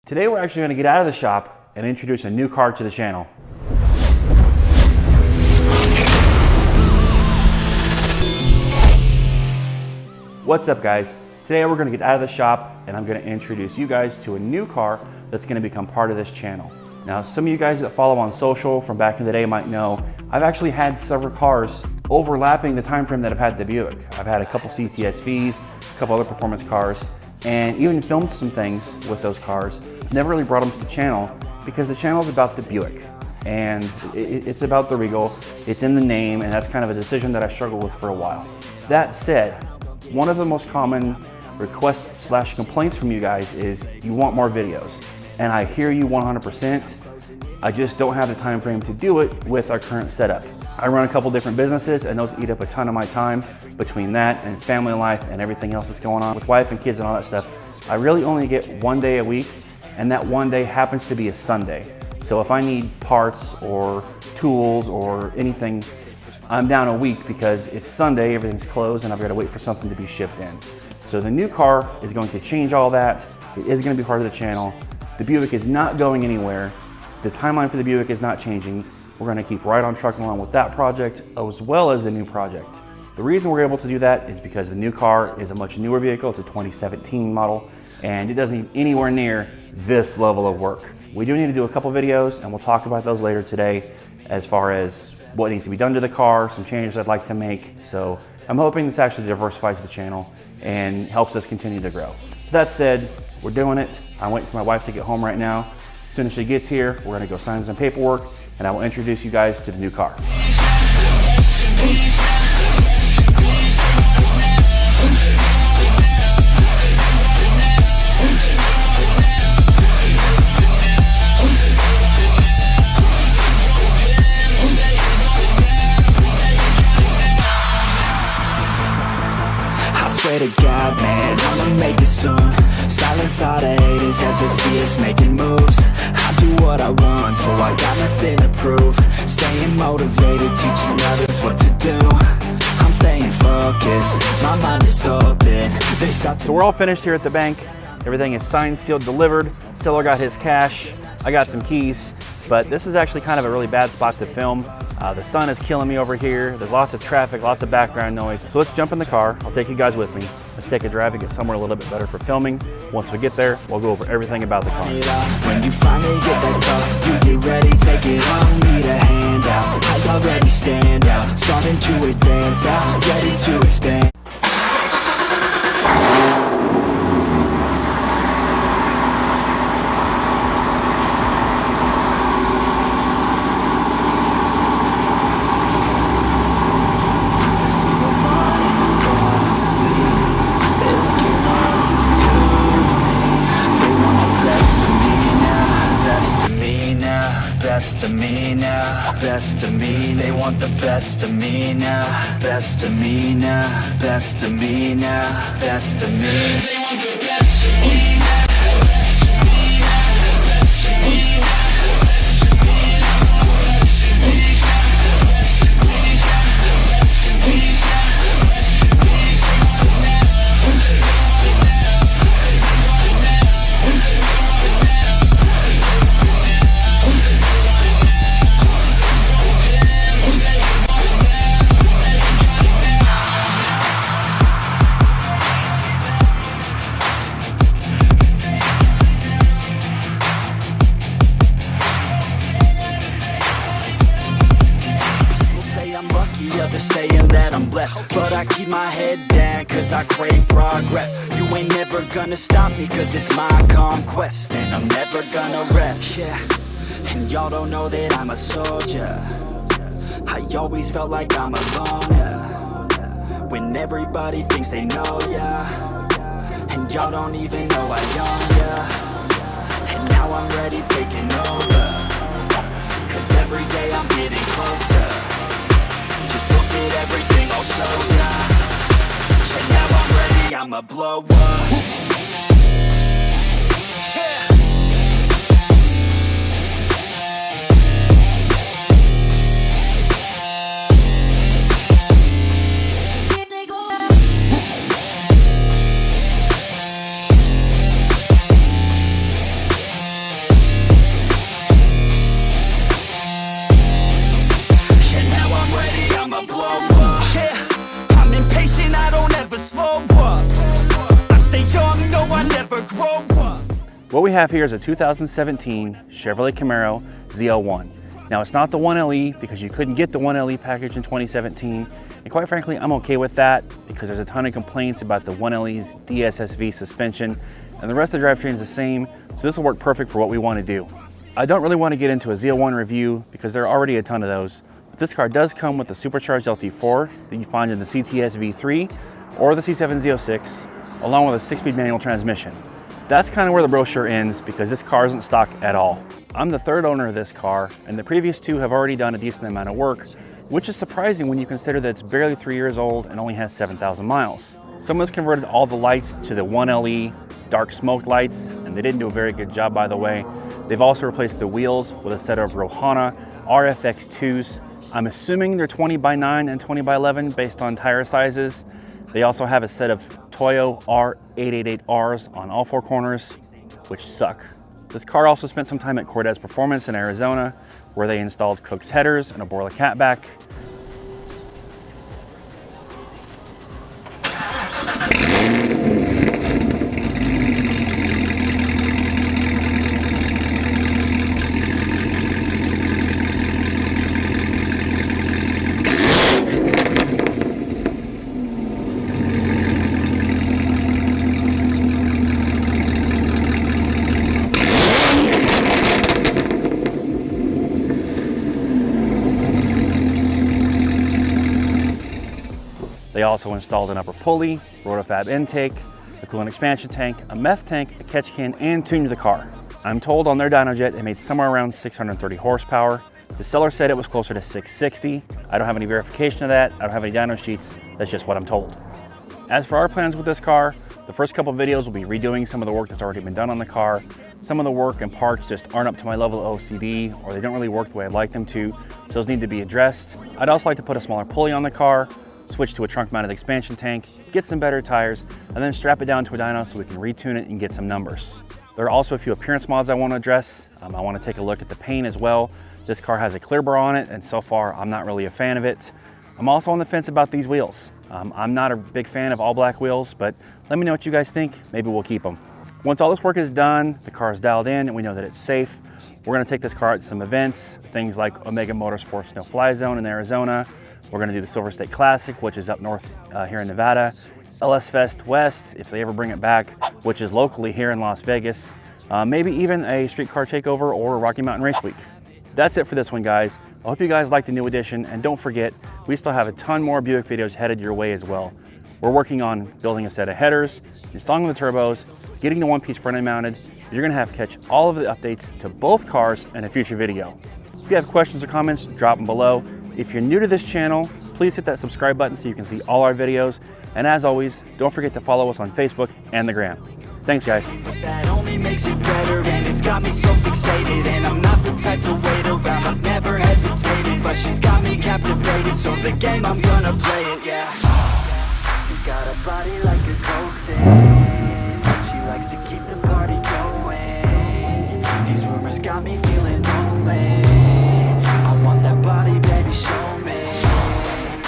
Today we're actually going to get out of the shop and introduce a new car to the channel. What's up guys? Today we're going to get out of the shop and I'm going to introduce you guys to a new car that's going to become part of this channel. Now some of you guys that follow on social from back in the day might know I've actually had several cars overlapping the time frame that I've had the Buick. I've had a couple CTSVs, a couple other performance cars, and even filmed some things with those cars. Never really brought them to the channel because the channel is about the Buick and it's about the Regal. It's in the name, and that's kind of a decision that I struggled with for a while. That said, one of the most common requests / complaints from you guys is you want more videos, and I hear you 100%. I just don't have the time frame to do it with our current setup. I run a couple different businesses and those eat up a ton of my time between that and family life and everything else that's going on with wife and kids and all that stuff. I really only get one day a week, and that one day happens to be a Sunday. So if I need parts or tools or anything, I'm down a week because it's Sunday, everything's closed, and I've got to wait for something to be shipped in. So the new car is going to change all that. It is going to be part of the channel. The Buick is not going anywhere. The timeline for the Buick is not changing. We're going to keep right on trucking along with that project as well as the new project. The reason we're able to do that is because the new car is a much newer vehicle. It's a 2017 model, and it doesn't need anywhere near this level of work. We do need to do a couple videos, and we'll talk about those later today as far as what needs to be done to the car, some changes I'd like to make. So I'm hoping this actually diversifies the channel and helps us continue to grow. That said, we're doing it. I'm waiting for my wife to get home right now. As soon as she gets here, we're gonna go sign some paperwork, and I will introduce you guys to the new car. Swear to God, man, I'ma make it soon. Silence all the haters as they see us making moves. I do what I want, so I got nothing to prove. Staying motivated, teaching others what to do. I'm staying focused, my mind is open. So we're all finished here at the bank. Everything is signed, sealed, delivered. Seller got his cash. I got some keys, but this is actually kind of a really bad spot to film. The sun is killing me over here. There's lots of traffic, lots of background noise. So let's jump in the car. I'll take you guys with me. Let's take a drive and get somewhere a little bit better for filming. Once we get there, we'll go over everything about the car. When you finally get that car, you get ready, take it on, need a hand out. I already stand out, starting to advance now, ready to expand. Best of me now, best of me. They want the best of me now, best of me now, best of me now, best of me. They want the best of me now. Others saying that I'm blessed, but I keep my head down cause I crave progress. You ain't never gonna stop me cause it's my conquest, and I'm never gonna rest. Yeah, and y'all don't know that I'm a soldier. I always felt like I'm alone, yeah. When everybody thinks they know ya, and y'all don't even know I own ya. And now I'm ready taking over, cause every day I'm getting closer. Just look at everything I'll show ya. And now I'm ready, I'ma blow up. Yeah. we have here is a 2017 Chevrolet Camaro ZL1. Now it's not the 1LE because you couldn't get the 1LE package in 2017. And quite frankly, I'm okay with that because there's a ton of complaints about the 1LE's DSSV suspension, and the rest of the drivetrain is the same, so this will work perfect for what we want to do. I don't really want to get into a ZL1 review because there are already a ton of those, but this car does come with the supercharged LT4 that you find in the CTS V3 or the C7 Z06, along with a 6-speed manual transmission. That's kind of where the brochure ends because this car isn't stock at all. I'm the third owner of this car, and the previous two have already done a decent amount of work, which is surprising when you consider that it's barely 3 years old and only has 7,000 miles. Someone's converted all the lights to the 1LE dark smoke lights, and they didn't do a very good job, by the way. They've also replaced the wheels with a set of Rohana RFX2s. I'm assuming they're 20x9 and 20x11 based on tire sizes. They also have a set of Toyo R888Rs on all four corners, which suck. This car also spent some time at Cortez Performance in Arizona, where they installed Cook's headers and a Borla catback. They also installed an upper pulley, rotofab intake, a coolant expansion tank, a meth tank, a catch can, and tuned the car. I'm told on their dynojet it made somewhere around 630 horsepower. The seller said it was closer to 660. I don't have any verification of that. I don't have any dyno sheets. That's just what I'm told. As for our plans with this car, the first couple of videos will be redoing some of the work that's already been done on the car. Some of the work and parts just aren't up to my level of OCD, or they don't really work the way I'd like them to, so those need to be addressed. I'd also like to put a smaller pulley on the car, switch to a trunk-mounted expansion tank, get some better tires, and then strap it down to a dyno so we can retune it and get some numbers. There are also a few appearance mods I want to address. I want to take a look at the paint as well. This car has a clear bar on it, and so far I'm not really a fan of it. I'm also on the fence about these wheels. I'm not a big fan of all black wheels, but let me know what you guys think. Maybe we'll keep them. Once all this work is done, the car is dialed in and we know that it's safe, we're going to take this car out to some events, things like Omega Motorsports No Fly Zone in Arizona. We're going to do the Silver State Classic, which is up north here in Nevada. LS Fest West, if they ever bring it back, which is locally here in Las Vegas. Maybe even a streetcar takeover or Rocky Mountain Race Week. That's it for this one, guys. I hope you guys like the new edition, and don't forget, we still have a ton more Buick videos headed your way as well. We're working on building a set of headers, installing the turbos, getting the one-piece front-end mounted. You're going to have to catch all of the updates to both cars in a future video. If you have questions or comments, drop them below. If you're new to this channel, please hit that subscribe button so you can see all our videos. And as always, don't forget to follow us on Facebook and the Gram. Thanks, guys. That only makes it better, and it's got me so fixated. And I'm not the type to wait around, I've never hesitated. But she's got me captivated, so the game, I'm gonna play it, yeah. She got a body like a coke. She likes to keep the party going. These rumors got me